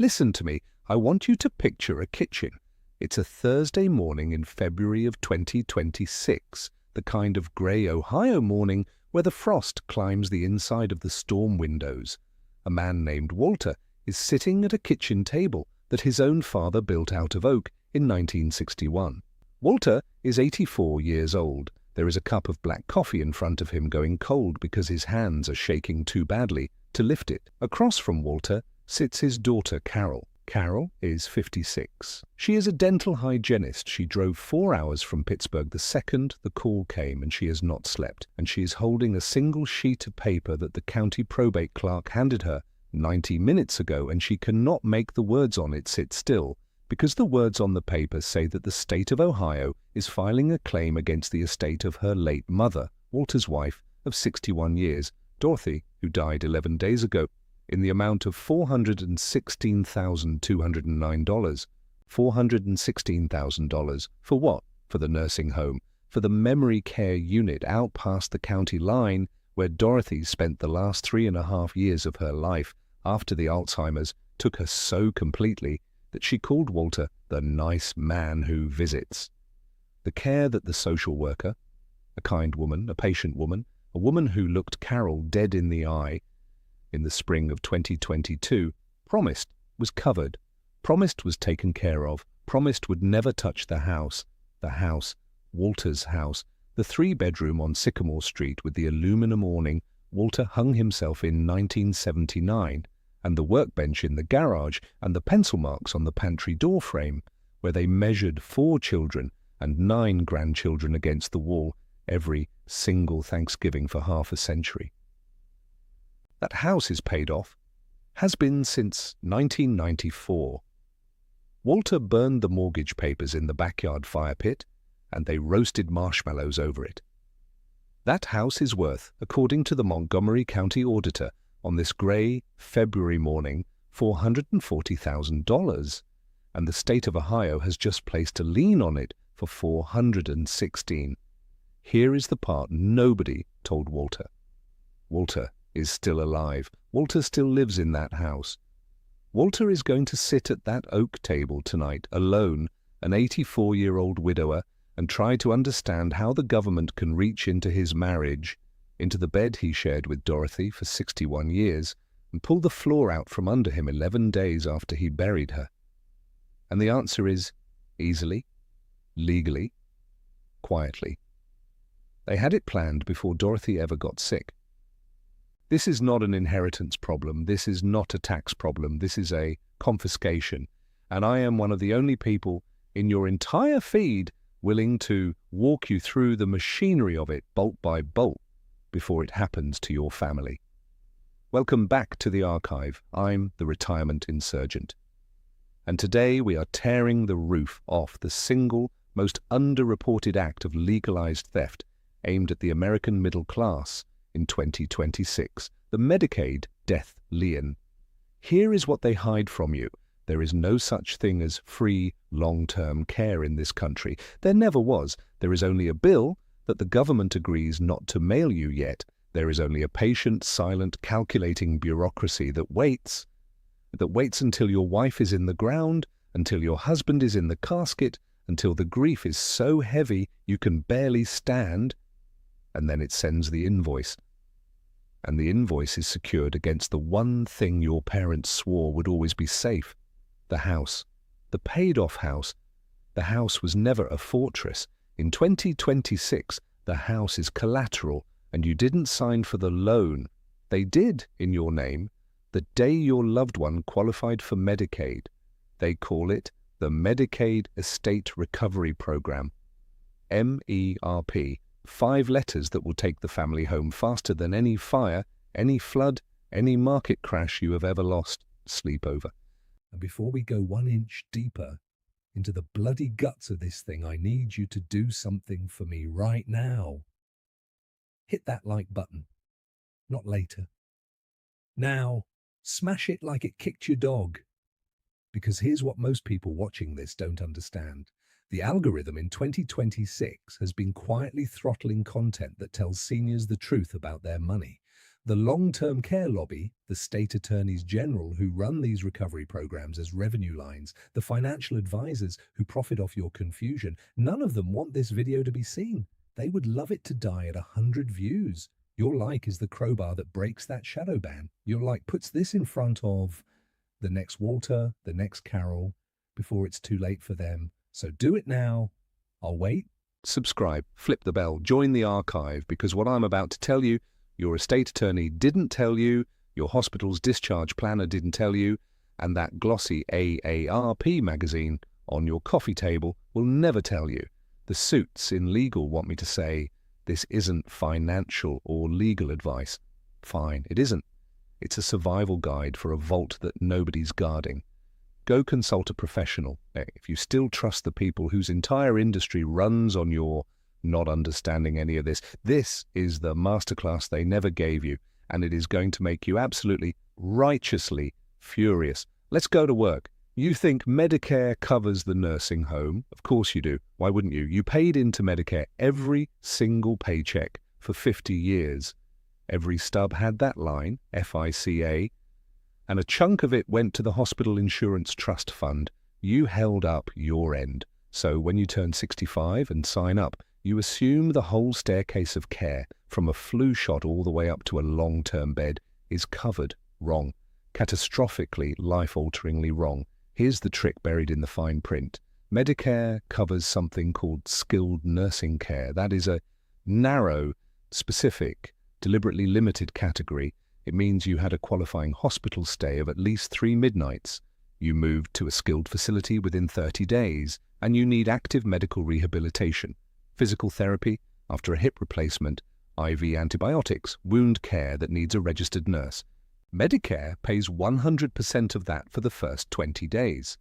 Listen to me. I want you to picture a kitchen. It's a Thursday morning in February of 2026, the kind of grey Ohio morning where the frost climbs the inside of the storm windows. A man named Walter is sitting at a kitchen table that his own father built out of oak in 1961. Walter is 84 years old. There is a cup of black coffee in front of him going cold because his hands are shaking too badly to lift it. Across from Walter sits his daughter Carol. Carol is 56. She is a dental hygienist. She drove 4 hours from Pittsburgh the second the call came, and she has not slept. And she is holding a single sheet of paper that the county probate clerk handed her 90 minutes ago, and she cannot make the words on it sit still because the words on the paper say that the state of Ohio is filing a claim against the estate of her late mother, Walter's wife of 61 years, Dorothy, who died 11 days ago, in the amount of $416,209. $416,000 for what? For the nursing home, for the memory care unit out past the county line where Dorothy spent the last 3.5 years of her life after the Alzheimer's took her so completely that she called Walter the nice man who visits. The care that the social worker, a kind woman, a patient woman, a woman who looked Carol dead in the eye in the spring of 2022, promised was covered, promised was taken care of, promised would never touch the house, Walter's house, the 3-bedroom on Sycamore Street with the aluminum awning Walter hung himself in 1979, and the workbench in the garage and the pencil marks on the pantry door frame, where they measured 4 children and 9 grandchildren against the wall every single Thanksgiving for half a century. That house is paid off, has been since 1994. Walter burned the mortgage papers in the backyard fire pit, and they roasted marshmallows over it. That house is worth, according to the Montgomery County Auditor, on this grey February morning, $440,000, and the state of Ohio has just placed a lien on it for $416,000. Here is the part nobody told Walter. Walter is still alive. Walter still lives in that house. Walter is going to sit at that oak table tonight, alone, an 84-year-old widower, and try to understand how the government can reach into his marriage, into the bed he shared with Dorothy for 61 years, and pull the floor out from under him 11 days after he buried her. And the answer is easily, legally, quietly. They had it planned before Dorothy ever got sick. This is not an inheritance problem. This is not a tax problem. This is a confiscation. And I am one of the only people in your entire feed willing to walk you through the machinery of it bolt by bolt before it happens to your family. Welcome back to the archive. I'm the retirement insurgent. And today we are tearing the roof off the single most underreported act of legalized theft aimed at the American middle class in 2026, the Medicaid death lien. Here is what they hide from you. There is no such thing as free long-term care in this country. There never was. There is only a bill that the government agrees not to mail you yet. There is only a patient, silent, calculating bureaucracy that waits until your wife is in the ground, until your husband is in the casket, until the grief is so heavy you can barely stand, and then it sends the invoice. And the invoice is secured against the one thing your parents swore would always be safe: the house, the paid-off house. The house was never a fortress. In 2026, the house is collateral, and you didn't sign for the loan. They did, in your name, the day your loved one qualified for Medicaid. They call it the Medicaid Estate Recovery Program, MERP. 5 letters that will take the family home faster than any fire, any flood, any market crash you have ever lost sleep over. And before we go 1 inch deeper into the bloody guts of this thing, I need you to do something for me right now. Hit that like button. Not later. Now, smash it like it kicked your dog. Because here's what most people watching this don't understand. The algorithm in 2026 has been quietly throttling content that tells seniors the truth about their money. The long-term care lobby, the state attorneys general who run these recovery programs as revenue lines, the financial advisors who profit off your confusion, none of them want this video to be seen. They would love it to die at 100 views. Your like is the crowbar that breaks that shadow ban. Your like puts this in front of the next Walter, the next Carol, before it's too late for them. So do it now. I'll wait. Subscribe, flip the bell, join the archive, because what I'm about to tell you, your estate attorney didn't tell you, your hospital's discharge planner didn't tell you, and that glossy AARP magazine on your coffee table will never tell you. The suits in legal want me to say, this isn't financial or legal advice. Fine, it isn't. It's a survival guide for a vault that nobody's guarding. Go consult a professional if you still trust the people whose entire industry runs on your not understanding any of this. This is the masterclass they never gave you, and it is going to make you absolutely righteously furious. Let's go to work. You think Medicare covers the nursing home? Of course you do. Why wouldn't you? You paid into Medicare every single paycheck for 50 years. Every stub had that line, FICA, and a chunk of it went to the Hospital Insurance Trust Fund. You held up your end. So when you turn 65 and sign up, you assume the whole staircase of care, from a flu shot all the way up to a long-term bed, is covered. Wrong. Catastrophically, life-alteringly wrong. Here's the trick buried in the fine print. Medicare covers something called skilled nursing care. That is a narrow, specific, deliberately limited category. It means you had a qualifying hospital stay of at least 3 midnights. You moved to a skilled facility within 30 days, and you need active medical rehabilitation, physical therapy after a hip replacement, IV antibiotics, wound care that needs a registered nurse. Medicare pays 100% of that for the first 20 days.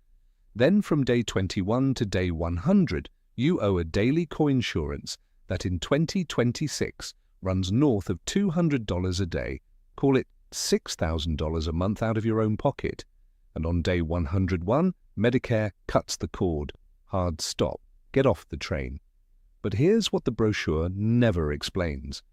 Then from day 21 to day 100, you owe a daily coinsurance that in 2026 runs north of $200 a day. Call it $6,000 a month out of your own pocket. And on day 101, Medicare cuts the cord. Hard stop. Get off the train. But here's what the brochure never explains.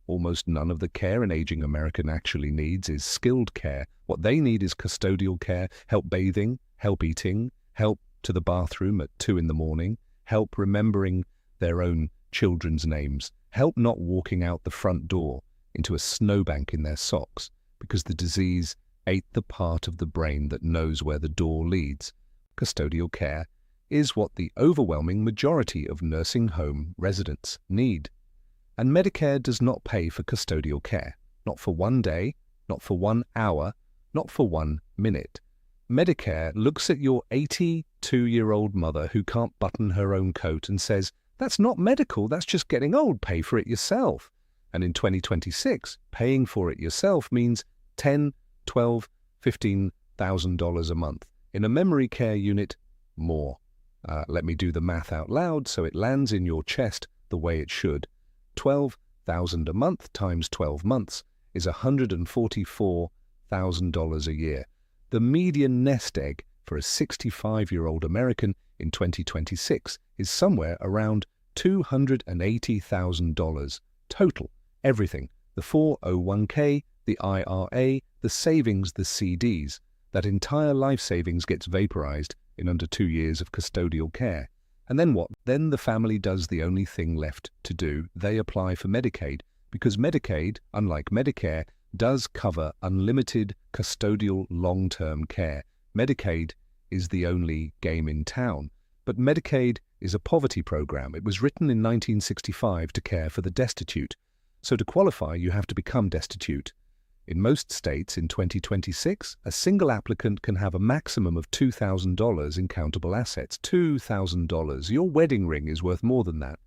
Almost none of the care an aging American actually needs is skilled care. What they need is custodial care, help bathing, help eating, help to the bathroom at 2 in the morning, help remembering their own children's names, help not walking out the front door into a snowbank in their socks because the disease ate the part of the brain that knows where the door leads. Custodial care is what the overwhelming majority of nursing home residents need. And Medicare does not pay for custodial care, not for 1 day, not for 1 hour, not for 1 minute. Medicare looks at your 82-year-old mother who can't button her own coat and says, "That's not medical, that's just getting old, pay for it yourself." And in 2026, paying for it yourself means $10,000, $12,000, $15,000 a month. In a memory care unit, more. Let me do the math out loud so it lands in your chest the way it should. $12,000 a month times 12 months is $144,000 a year. The median nest egg for a 65-year-old American in 2026 is somewhere around $280,000 total. Everything, the 401k, the IRA, the savings, the CDs, that entire life savings gets vaporized in under 2 years of custodial care. And then what? Then the family does the only thing left to do. They apply for Medicaid, because Medicaid, unlike Medicare, does cover unlimited custodial long-term care. Medicaid is the only game in town. But Medicaid is a poverty program. It was written in 1965 to care for the destitute. So to qualify, you have to become destitute. In most states in 2026, a single applicant can have a maximum of $2,000 in countable assets. $2,000. Your wedding ring is worth more than that.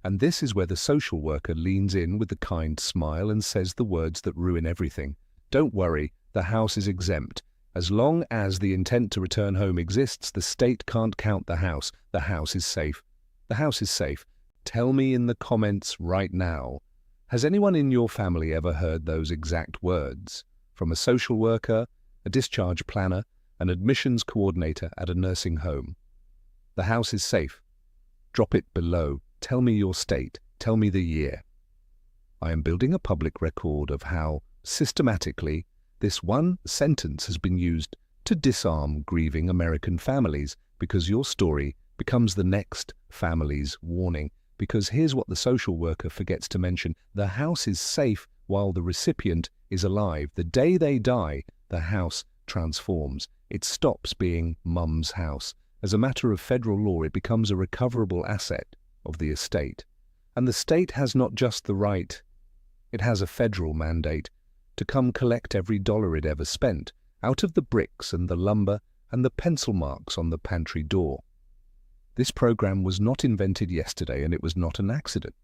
And this is where the social worker leans in with the kind smile and says the words that ruin everything. Don't worry, the house is exempt. As long as the intent to return home exists, the state can't count the house. The house is safe. The house is safe. Tell me in the comments right now, has anyone in your family ever heard those exact words from a social worker, a discharge planner, an admissions coordinator at a nursing home? The house is safe. Drop it below. Tell me your state. Tell me the year. I am building a public record of how Systematically, this one sentence has been used to disarm grieving American families because your story becomes the next family's warning. Because here's what the social worker forgets to mention: the house is safe while the recipient is alive. The day they die, the house transforms. It stops being mum's house. As a matter of federal law, it becomes a recoverable asset of the estate. And the state has not just the right, it has a federal mandate to come collect every dollar it ever spent out of the bricks and the lumber and the pencil marks on the pantry door. This program was not invented yesterday, and it was not an accident.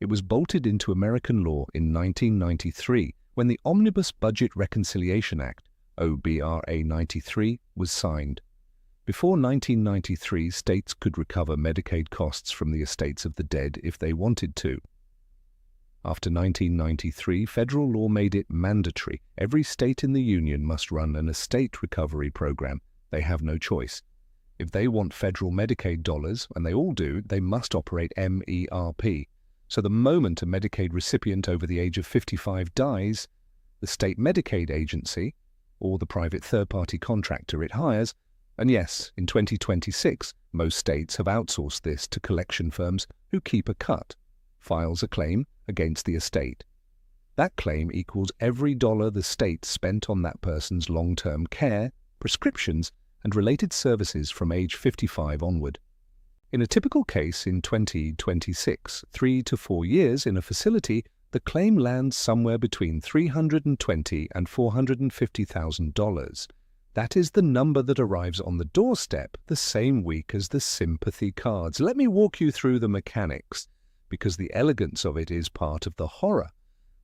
It was bolted into American law in 1993 when the Omnibus Budget Reconciliation Act, OBRA 93, was signed. Before 1993, states could recover Medicaid costs from the estates of the dead if they wanted to. After 1993, federal law made it mandatory. Every state in the union must run an estate recovery program. They have no choice. If they want federal Medicaid dollars, and they all do, they must operate MERP. So the moment a Medicaid recipient over the age of 55 dies, the state Medicaid agency, or the private third-party contractor it hires, and yes, in 2026, most states have outsourced this to collection firms who keep a cut, files a claim against the estate. That claim equals every dollar the state spent on that person's long-term care, prescriptions, and related services from age 55 onward. In a typical case in 2026, 3 to 4 years in a facility, the claim lands somewhere between $320,000 and $450,000. That is the number that arrives on the doorstep the same week as the sympathy cards. Let me walk you through the mechanics, because the elegance of it is part of the horror.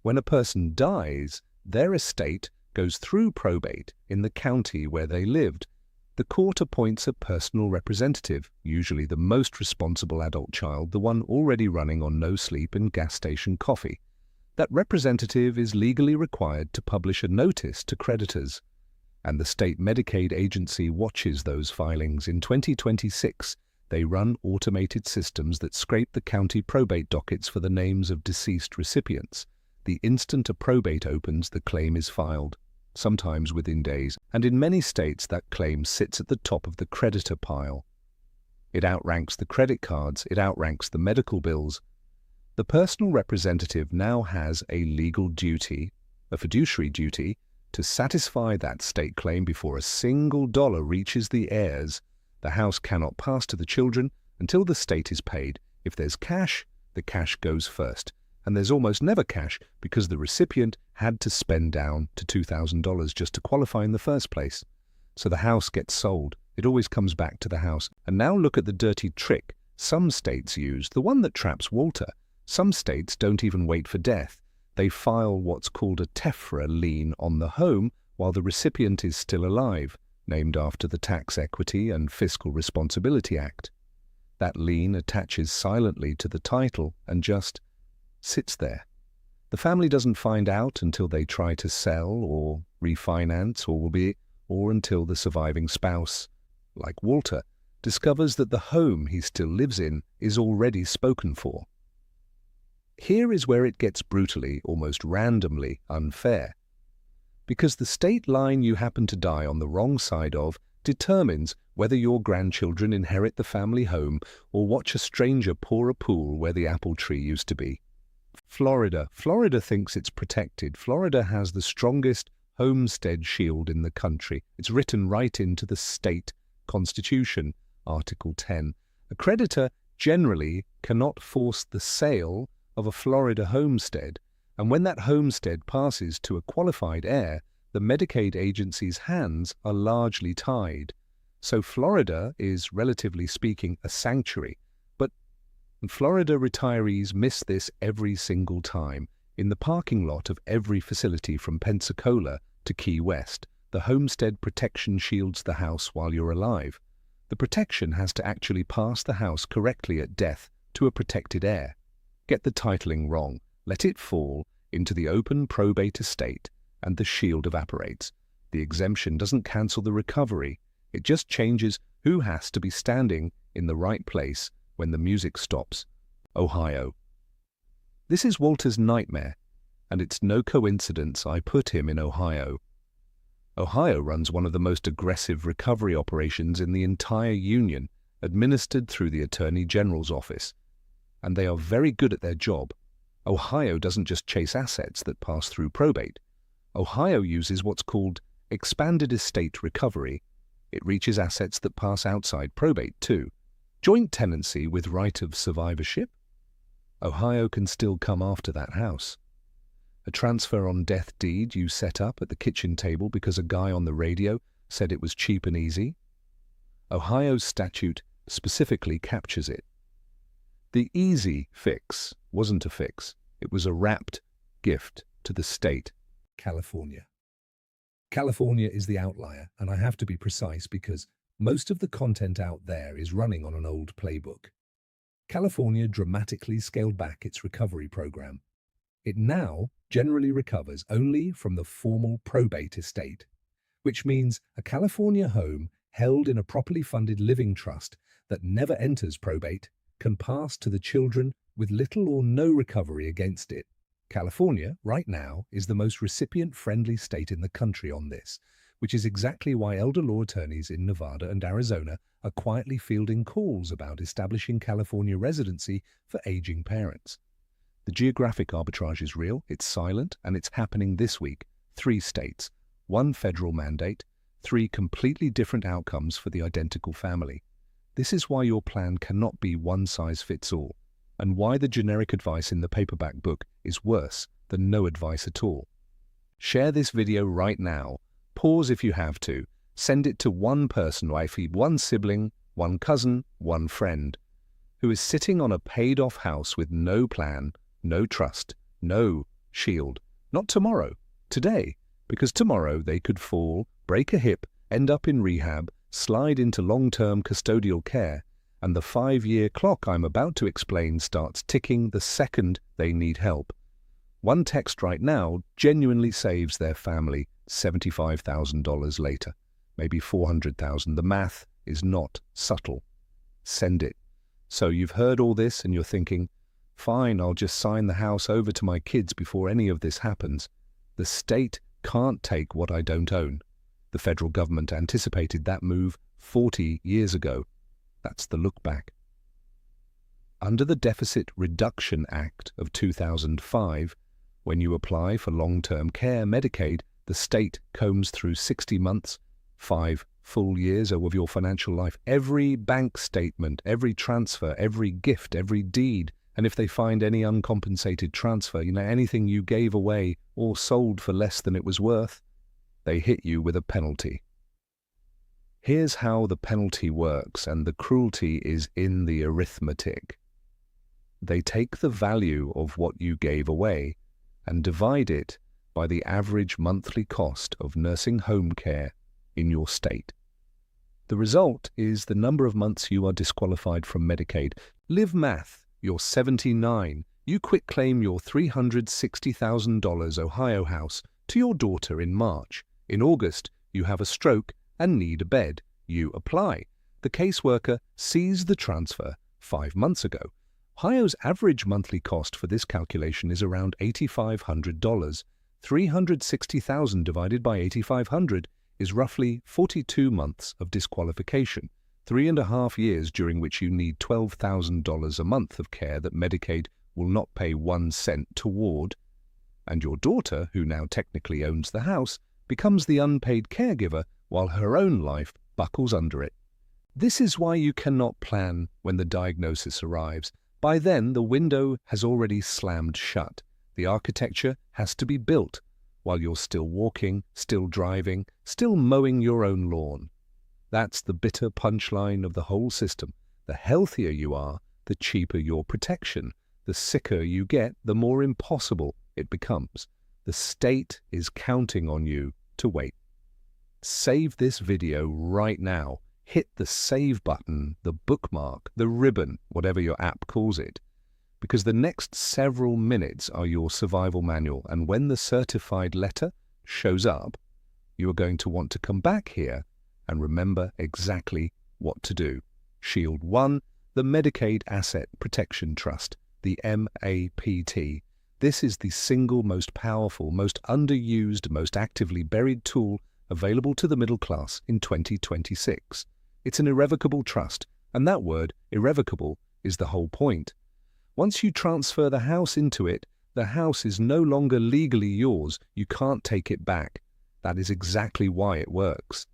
When a person dies, their estate goes through probate in the county where they lived. The court appoints a personal representative, usually the most responsible adult child, the one already running on no sleep and gas station coffee. That representative is legally required to publish a notice to creditors, and the state Medicaid agency watches those filings. In 2026, they run automated systems that scrape the county probate dockets for the names of deceased recipients. The instant a probate opens, the claim is filed, sometimes within days, and in many states that claim sits at the top of the creditor pile. It outranks the credit cards, it outranks the medical bills. The personal representative now has a legal duty, a fiduciary duty, to satisfy that state claim before a single dollar reaches the heirs. The house cannot pass to the children until the state is paid. If there's cash, the cash goes first. And there's almost never cash because the recipient had to spend down to $2,000 just to qualify in the first place. So the house gets sold. It always comes back to the house. And now look at the dirty trick some states use, the one that traps Walter. Some states don't even wait for death. They file what's called a TEFRA lien on the home while the recipient is still alive, named after the Tax Equity and Fiscal Responsibility Act. That lien attaches silently to the title and just sits there. The family doesn't find out until they try to sell or refinance or until the surviving spouse, like Walter, discovers that the home he still lives in is already spoken for. Here is where it gets brutally, almost randomly unfair. Because the state line you happen to die on the wrong side of determines whether your grandchildren inherit the family home or watch a stranger pour a pool where the apple tree used to be. Florida thinks it's protected. Florida has the strongest homestead shield in the country. It's written right into the state constitution, Article 10. A creditor generally cannot force the sale of a Florida homestead, and when that homestead passes to a qualified heir, the Medicaid agency's hands are largely tied. So Florida is, relatively speaking, a sanctuary. And Florida retirees miss this every single time. In the parking lot of every facility from Pensacola to Key West, the homestead protection shields the house while you're alive. The protection has to actually pass the house correctly at death to a protected heir. Get the titling wrong, let it fall into the open probate estate, and the shield evaporates. The exemption doesn't cancel the recovery. It just changes who has to be standing in the right place when the music stops. Ohio. This is Walter's nightmare. And it's no coincidence I put him in Ohio. Ohio runs one of the most aggressive recovery operations in the entire union, administered through the Attorney General's office. And they are very good at their job. Ohio doesn't just chase assets that pass through probate. Ohio uses what's called expanded estate recovery. It reaches assets that pass outside probate too. Joint tenancy with right of survivorship? Ohio can still come after that house. A transfer on death deed you set up at the kitchen table because a guy on the radio said it was cheap and easy? Ohio's statute specifically captures it. The easy fix wasn't a fix. It was a wrapped gift to the state. California. California is the outlier, and I have to be precise because most of the content out there is running on an old playbook. California dramatically scaled back its recovery program. It now generally recovers only from the formal probate estate, which means a California home held in a properly funded living trust that never enters probate can pass to the children with little or no recovery against it. California, right now, is the most recipient-friendly state in the country on this, which is exactly why elder law attorneys in Nevada and Arizona are quietly fielding calls about establishing California residency for aging parents. The geographic arbitrage is real, it's silent, and it's happening this week. 3 states, 1 federal mandate, 3 completely different outcomes for the identical family. This is why your plan cannot be one size fits all, and why the generic advice in the paperback book is worse than no advice at all. Share this video right now. Pause if you have to. Send it to one person, wifey, 1 sibling, 1 cousin, 1 friend, who is sitting on a paid-off house with no plan, no trust, no shield. Not tomorrow, today, because tomorrow they could fall, break a hip, end up in rehab, slide into long-term custodial care, and the 5-year clock I'm about to explain starts ticking the second they need help. One text right now genuinely saves their family $75,000 later, maybe $400,000. The math is not subtle. Send it. So you've heard all this and you're thinking, fine, I'll just sign the house over to my kids before any of this happens. The state can't take what I don't own. The federal government anticipated that move 40 years ago. That's the look back. Under the Deficit Reduction Act of 2005, when you apply for long-term care Medicaid, the state combs through 60 months, 5 full years of your financial life, every bank statement, every transfer, every gift, every deed, and if they find any uncompensated transfer, anything you gave away or sold for less than it was worth, they hit you with a penalty. Here's how the penalty works, and the cruelty is in the arithmetic. They take the value of what you gave away and divide it by the average monthly cost of nursing home care in your state. The result is the number of months you are disqualified from Medicaid. Live math. You're 79. You quitclaim your $360,000 Ohio house to your daughter in March. In August, you have a stroke and need a bed. You apply. The caseworker sees the transfer 5 months ago. Ohio's average monthly cost for this calculation is around $8,500. $360,000 divided by $8,500 is roughly 42 months of disqualification, 3.5 years during which you need $12,000 a month of care that Medicaid will not pay 1 cent toward, and your daughter, who now technically owns the house, becomes the unpaid caregiver while her own life buckles under it. This is why you cannot plan when the diagnosis arrives. By then, the window has already slammed shut. The architecture has to be built while you're still walking, still driving, still mowing your own lawn. That's the bitter punchline of the whole system. The healthier you are, the cheaper your protection. The sicker you get, the more impossible it becomes. The state is counting on you to wait. Save this video right now. Hit the save button, the bookmark, the ribbon, whatever your app calls it, because the next several minutes are your survival manual, and when the certified letter shows up, you are going to want to come back here and remember exactly what to do. Shield 1, the Medicaid Asset Protection Trust, the MAPT. This is the single most powerful, most underused, most actively buried tool available to the middle class in 2026. It's an irrevocable trust, and that word, irrevocable, is the whole point. Once you transfer the house into it, the house is no longer legally yours. You can't take it back. That is exactly why it works.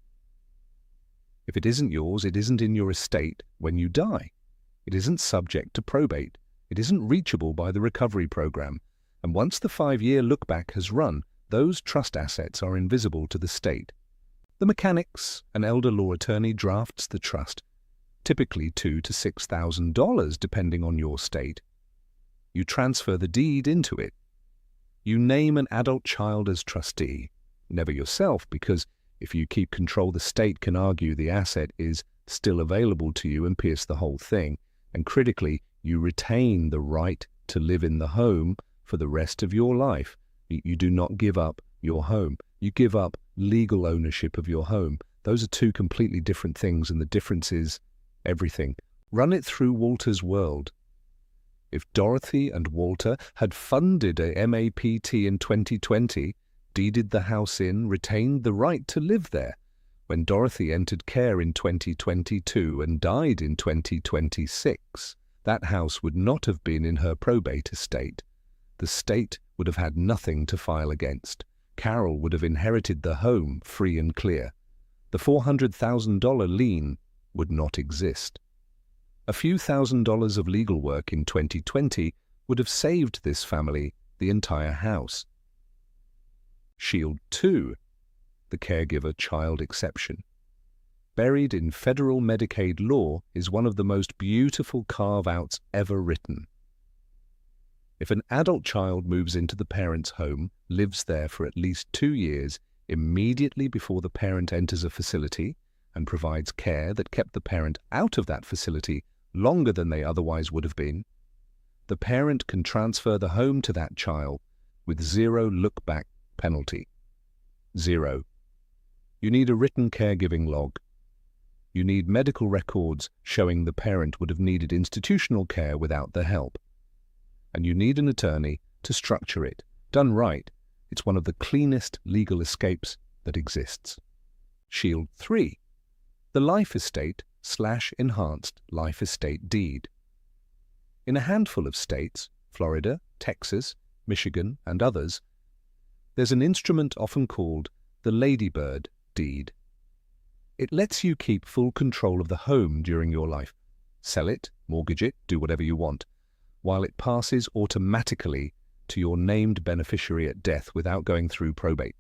If it isn't yours, it isn't in your estate when you die. It isn't subject to probate. It isn't reachable by the recovery program. And once the 5-year look-back has run, those trust assets are invisible to the state. The mechanics, an elder law attorney drafts the trust, typically $2,000 to $6,000 depending on your state. You transfer the deed into it. You name an adult child as trustee, never yourself, because if you keep control, the state can argue the asset is still available to you and pierce the whole thing. And critically, you retain the right to live in the home for the rest of your life. You do not give up your home. You give up legal ownership of your home. Those are two completely different things, and the difference is everything. Run it through Walter's world. If Dorothy and Walter had funded a MAPT in 2020, deeded the house in, retained the right to live there, when Dorothy entered care in 2022 and died in 2026, that house would not have been in her probate estate. The state would have had nothing to file against. Carol would have inherited the home free and clear. The $400,000 lien would not exist. A few $1,000s of legal work in 2020 would have saved this family the entire house. Shield 2, the caregiver child exception. Buried in federal Medicaid law is one of the most beautiful carve-outs ever written. If an adult child moves into the parent's home, lives there for at least 2 years immediately before the parent enters a facility, and provides care that kept the parent out of that facility longer than they otherwise would have been, the parent can transfer the home to that child with zero look-back penalty. Zero. You need a written caregiving log. You need medical records showing the parent would have needed institutional care without their help. And you need an attorney to structure it. Done right, it's one of the cleanest legal escapes that exists. Shield 3. The life estate/enhanced life estate deed. In a handful of states, Florida, Texas, Michigan, and others, there's an instrument often called the ladybird deed. It lets you keep full control of the home during your life. Sell it, mortgage it, do whatever you want, while it passes automatically to your named beneficiary at death without going through probate.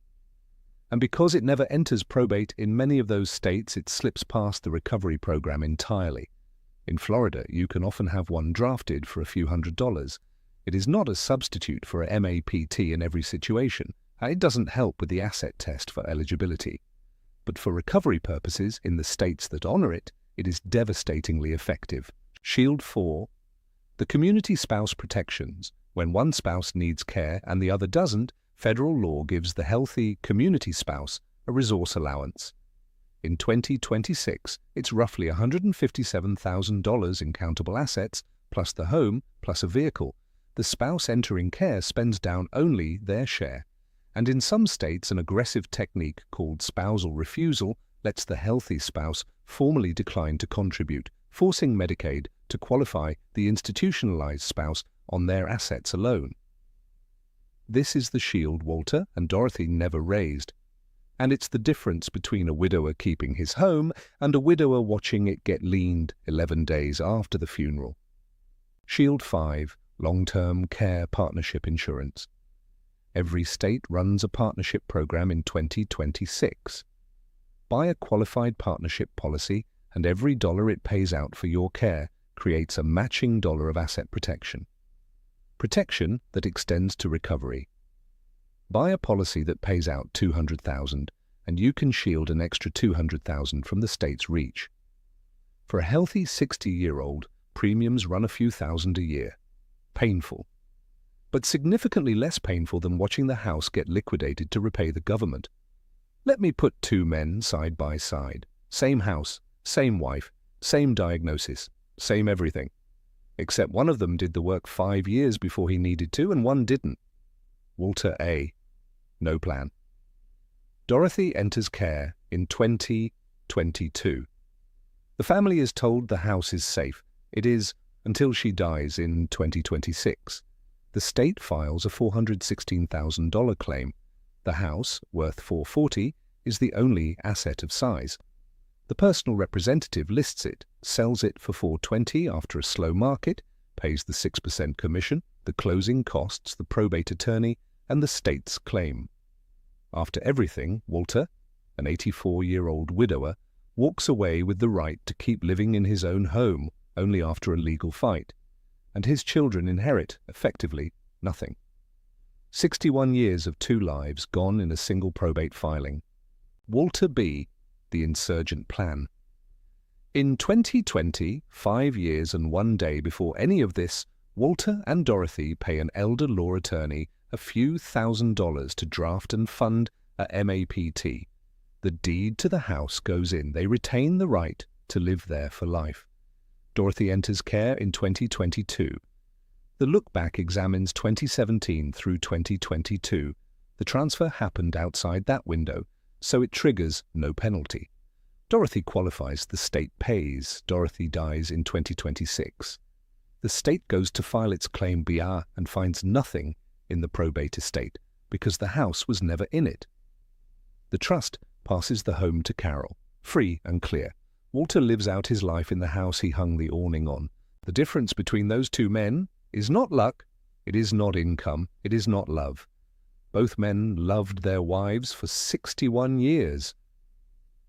And because it never enters probate in many of those states, it slips past the recovery program entirely. In Florida, you can often have one drafted for a few $100s. It is not a substitute for a MAPT in every situation. It doesn't help with the asset test for eligibility. But for recovery purposes, in the states that honor it, it is devastatingly effective. Shield 4. The community spouse protections. When one spouse needs care and the other doesn't, federal law gives the healthy community spouse a resource allowance. In 2026, it's roughly $157,000 in countable assets, plus the home, plus a vehicle. The spouse entering care spends down only their share. And in some states, an aggressive technique called spousal refusal lets the healthy spouse formally decline to contribute, forcing Medicaid to qualify the institutionalized spouse on their assets alone. This is the shield Walter and Dorothy never raised, and it's the difference between a widower keeping his home and a widower watching it get liened 11 days after the funeral. Shield 5, long-term care partnership insurance. Every state runs a partnership program in 2026. Buy a qualified partnership policy, and every dollar it pays out for your care creates a matching dollar of asset protection. Protection that extends to recovery. Buy a policy that pays out $200,000, and you can shield an extra $200,000 from the state's reach. For a healthy 60-year-old, premiums run a few thousand a year. Painful. But significantly less painful than watching the house get liquidated to repay the government. Let me put two men side by side. Same house, same wife, same diagnosis, same everything. except one of them did the work 5 years before he needed to and one didn't. Walter A. No plan. Dorothy enters care in 2022. The family is told the house is safe. It is until she dies in 2026. The state files a $416,000 claim. The house, worth $440,000, is the only asset of size. The personal representative lists it, sells it for $420,000 after a slow market, pays the 6% commission, the closing costs, the probate attorney, and the state's claim. After everything, Walter, an 84-year-old widower, walks away with the right to keep living in his own home only after a legal fight, and his children inherit, effectively, nothing. 61 years of 2 lives gone in a single probate filing. Walter B., the insurgent plan. In 2020, 5 years and 1 day before any of this, Walter and Dorothy pay an elder law attorney a few $1,000s to draft and fund a MAPT. The deed to the house goes in. They retain the right to live there for life. Dorothy enters care in 2022. The look-back examines 2017 through 2022. The transfer happened outside that window, so it triggers no penalty. Dorothy qualifies, the state pays. Dorothy dies in 2026. The state goes to file its claim BR and finds nothing in the probate estate because the house was never in it. The trust passes the home to Carol, free and clear. Walter lives out his life in the house he hung the awning on. The difference between those two men is not luck, it is not income, it is not love. Both men loved their wives for 61 years.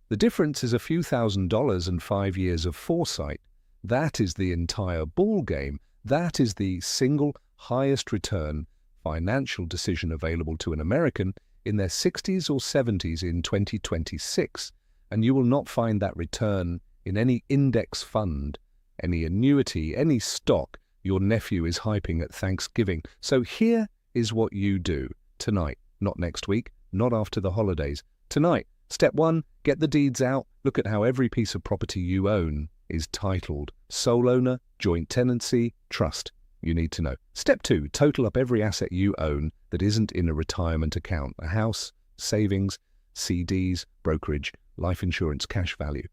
The difference is a few $1,000s and 5 years of foresight. That is the entire ball game. That is the single highest return financial decision available to an American in their 60s or 70s in 2026. And you will not find that return in any index fund, any annuity, any stock your nephew is hyping at Thanksgiving. So here is what you do. Tonight, not next week, not after the holidays. Tonight, step 1, get the deeds out. Look at how every piece of property you own is titled sole owner, joint tenancy, trust. You need to know. Step 2, total up every asset you own that isn't in a retirement account. A house, savings, CDs, brokerage, life insurance, cash value.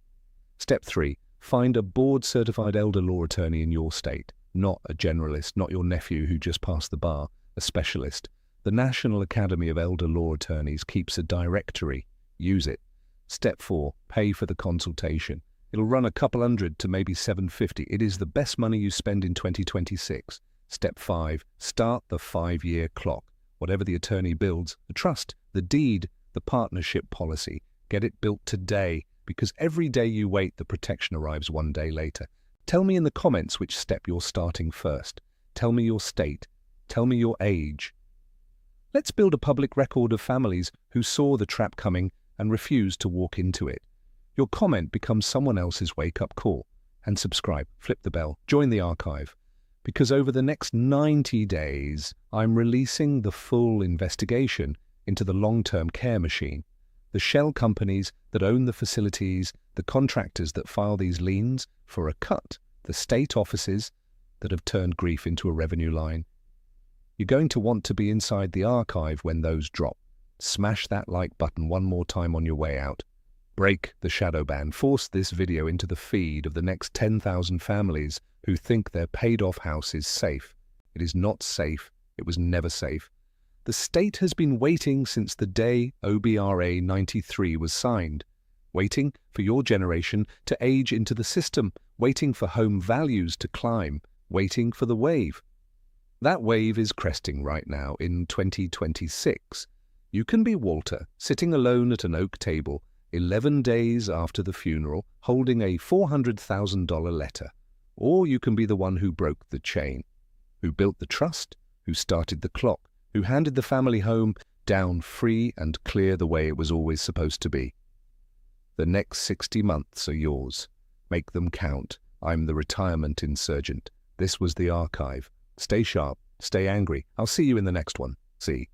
Step 3, find a board-certified elder law attorney in your state. Not a generalist, not your nephew who just passed the bar, a specialist. The National Academy of Elder Law Attorneys keeps a directory. Use it. Step 4, pay for the consultation. It'll run a couple hundred to maybe $750. It is the best money you spend in 2026. Step 5, start the 5-year clock. Whatever the attorney builds, the trust, the deed, the partnership policy, get it built today, because every day you wait, the protection arrives 1 day later. Tell me in the comments which step you're starting first. Tell me your state. Tell me your age. Let's build a public record of families who saw the trap coming and refused to walk into it. Your comment becomes someone else's wake-up call. And subscribe, flip the bell, join the archive. Because over the next 90 days, I'm releasing the full investigation into the long-term care machine. The shell companies that own the facilities, the contractors that file these liens for a cut, the state offices that have turned grief into a revenue line. You're going to want to be inside the archive when those drop. Smash that like button one more time on your way out. Break the shadow ban. Force this video into the feed of the next 10,000 families who think their paid-off house is safe. It is not safe. It was never safe. The state has been waiting since the day OBRA 93 was signed. Waiting for your generation to age into the system. Waiting for home values to climb. Waiting for the wave. That wave is cresting right now in 2026. You can be Walter, sitting alone at an oak table, 11 days after the funeral, holding a $400,000 letter. Or you can be the one who broke the chain, who built the trust, who started the clock, who handed the family home down free and clear the way it was always supposed to be. The next 60 months are yours. Make them count. I'm the retirement insurgent. This was the archive. Stay sharp, stay angry. I'll see you in the next one. See.